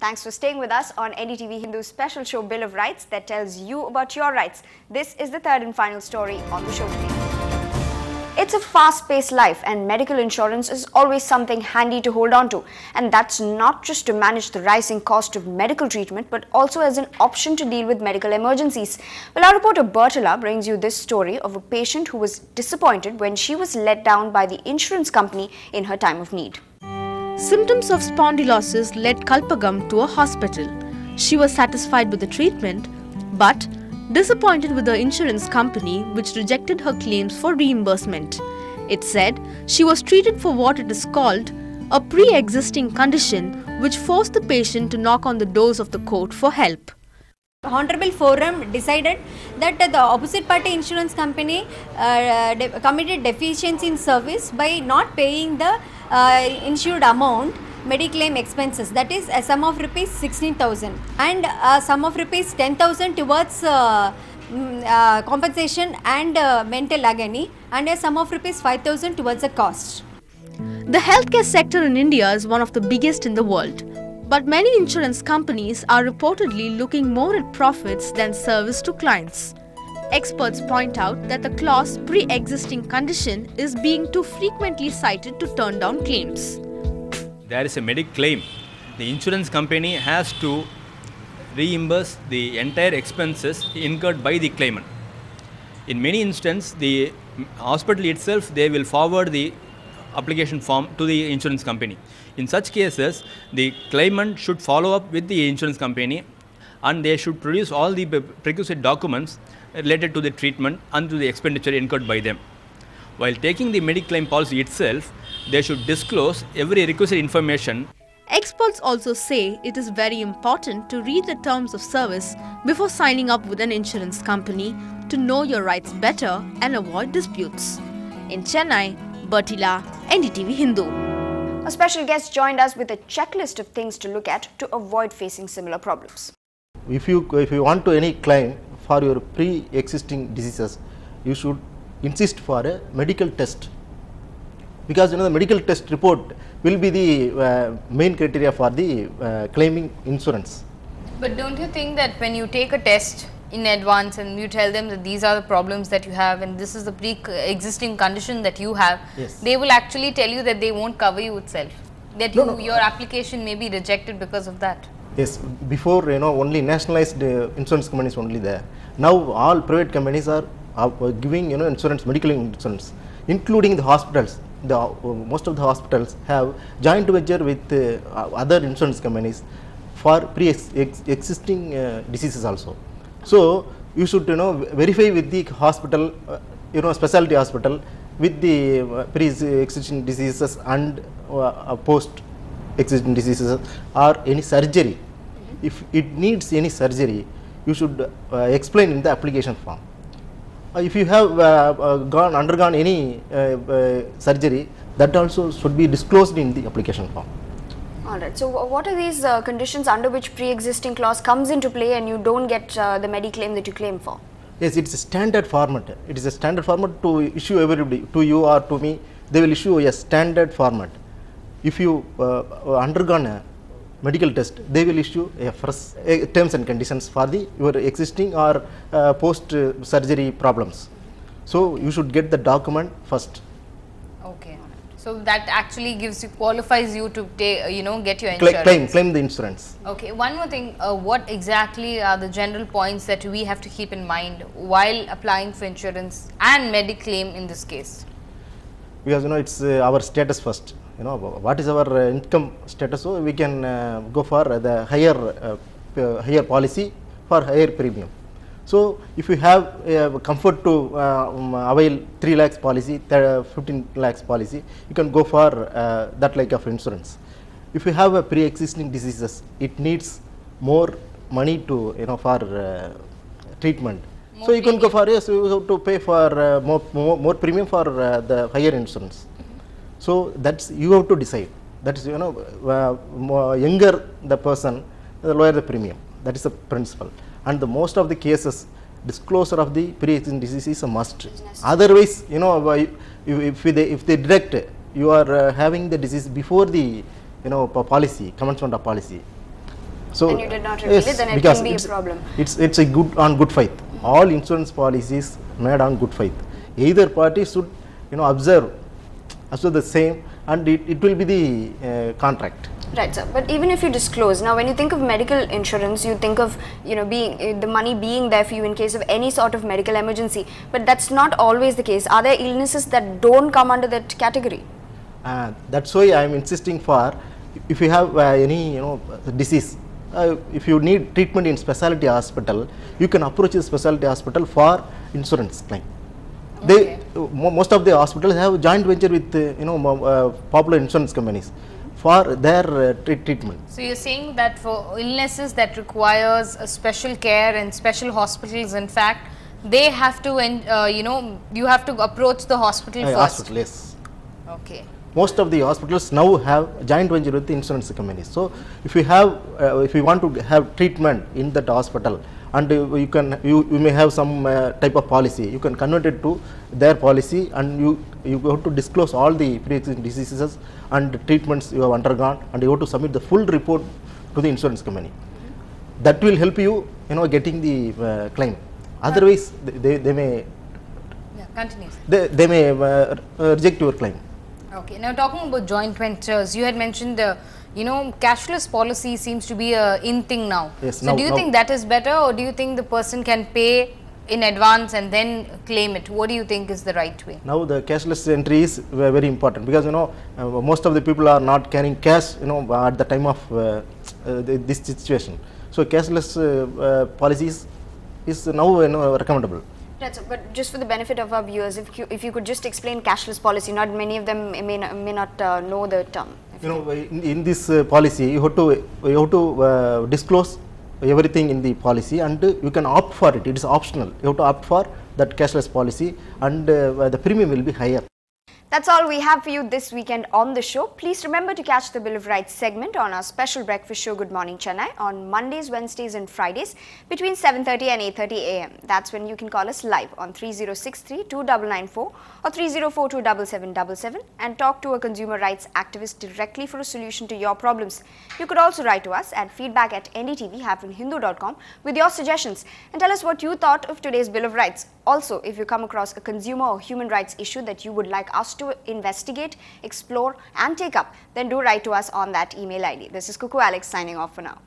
Thanks for staying with us on NDTV Hindu's special show Bill of Rights that tells you about your rights. This is the third and final story on the show today. It's a fast-paced life and medical insurance is always something handy to hold on to. And that's not just to manage the rising cost of medical treatment, but also as an option to deal with medical emergencies. Well, our reporter Bertala brings you this story of a patient who was disappointed when she was let down by the insurance company in her time of need. Symptoms of spondylosis led Kalpagam to a hospital. She was satisfied with the treatment, but disappointed with the insurance company which rejected her claims for reimbursement. It said she was treated for what it is called a pre-existing condition which forced the patient to knock on the doors of the court for help. Honorable Forum decided that the opposite party insurance company committed deficiency in service by not paying the insured amount Mediclaim expenses, that is a sum of rupees 16,000 and a sum of rupees 10,000 towards compensation and mental agony, and a sum of rupees 5,000 towards the cost. The healthcare sector in India is one of the biggest in the world, but many insurance companies are reportedly looking more at profits than service to clients. Experts point out that the clause pre-existing condition is being too frequently cited to turn down claims. There is a Mediclaim. The insurance company has to reimburse the entire expenses incurred by the claimant. In many instances, the hospital itself, they will forward the application form to the insurance company. In such cases, the claimant should follow up with the insurance company and they should produce all the prerequisite documents related to the treatment and to the expenditure incurred by them. While taking the Mediclaim policy itself, they should disclose every requisite information. Experts also say it is very important to read the terms of service before signing up with an insurance company to know your rights better and avoid disputes. In Chennai, Bertila, NDTV Hindu. A special guest joined us with a checklist of things to look at to avoid facing similar problems. If you want to any claim for your pre-existing diseases, you should insist for a medical test, because the medical test report will be the main criteria for the claiming insurance. But don't you think that when you take a test in advance and you tell them that these are the problems that you have and this is the pre-existing condition that you have, yes, they will actually tell you that they won't cover you itself, that your application may be rejected because of that? Yes, before only nationalized insurance companies only there. Now all private companies are giving insurance, medical insurance, including the hospitals. Most of the hospitals have joint venture with other insurance companies for pre-existing diseases also. So you should verify with the hospital, specialty hospital, with the pre-existing diseases and post-existing diseases or any surgery. If it needs any surgery, you should explain in the application form. If you have undergone any surgery, that also should be disclosed in the application form. Alright, so what are these conditions under which pre-existing clause comes into play and you don't get the Mediclaim that you claim for? Yes, it's a standard format. It is a standard format to issue everybody, to you or to me. They will issue a standard format. If you undergone a medical test, they will issue a first terms and conditions for your existing or post surgery problems. So you should get the document first. Okay, so that actually qualifies you to get your insurance. Claim the insurance. Okay, one more thing, what exactly are the general points that we have to keep in mind while applying for insurance and Mediclaim in this case? Because it's our status first. What is our income status, so we can go for the higher policy for higher premium. So if you have comfort to avail 3 lakhs policy, 15 lakhs policy, you can go for that like of insurance. If you have a pre-existing diseases, it needs more money to for treatment. So you can go for, yes, you have to pay for more premium for the higher insurance. So that's you have to decide. That is younger the person, the lower the premium. That is the principle. And the most of the cases, disclosure of the pre-existing disease is a must. Otherwise, if they detect you are having the disease before the policy, commencement of policy, So and you did not reveal it, then it because can be a it's- problem. It's a good faith. All insurance policies made on good faith. Either party should observe the same, and it will be the contract. Right, sir. But even if you disclose, now when you think of medical insurance, you think of being the money being there for you in case of any sort of medical emergency. But that's not always the case. Are there illnesses that don't come under that category? That's why I am insisting for, if you have any disease, if you need treatment in specialty hospital, you can approach the specialty hospital for insurance claim. Okay. Most of the hospitals have joint venture with popular insurance companies for their treatment. So you're saying that for illnesses that requires a special care in special hospitals, in fact, they have to, you have to approach the hospital first. Hospital, yes. Okay. Most of the hospitals now have joint venture with the insurance companies. So if you have, if you want to have treatment in that hospital, and you may have some type of policy, you can convert it to their policy, and you have to disclose all the pre-existing diseases and treatments you have undergone, and you have to submit the full report to the insurance company. That will help you, getting the claim. Otherwise, they may Continue. they may reject your claim. Okay. Now talking about joint ventures, you had mentioned the cashless policy seems to be a in thing now. Yes, so do you think that is better, or do you think the person can pay in advance and then claim it? What do you think is the right way? Now the cashless entry is very important, because most of the people are not carrying cash at the time of this situation. So cashless policies is now recommendable. Right, so, but just for the benefit of our viewers, if you could just explain cashless policy, not many of them may not know the term. In this policy, you have to disclose everything in the policy, and you can opt for it. It is optional. You have to opt for that cashless policy, and the premium will be higher. That's all we have for you this weekend on the show. Please remember to catch the Bill of Rights segment on our special breakfast show Good Morning Chennai on Mondays, Wednesdays and Fridays between 7:30 and 8:30 a.m. That's when you can call us live on 3063-2994 or 30427777 and talk to a consumer rights activist directly for a solution to your problems. You could also write to us at feedback@ndtv-hindu.com with your suggestions and tell us what you thought of today's Bill of Rights. Also, if you come across a consumer or human rights issue that you would like us to investigate, explore and take up, then do write to us on that email ID. This is Kuku Alex signing off for now.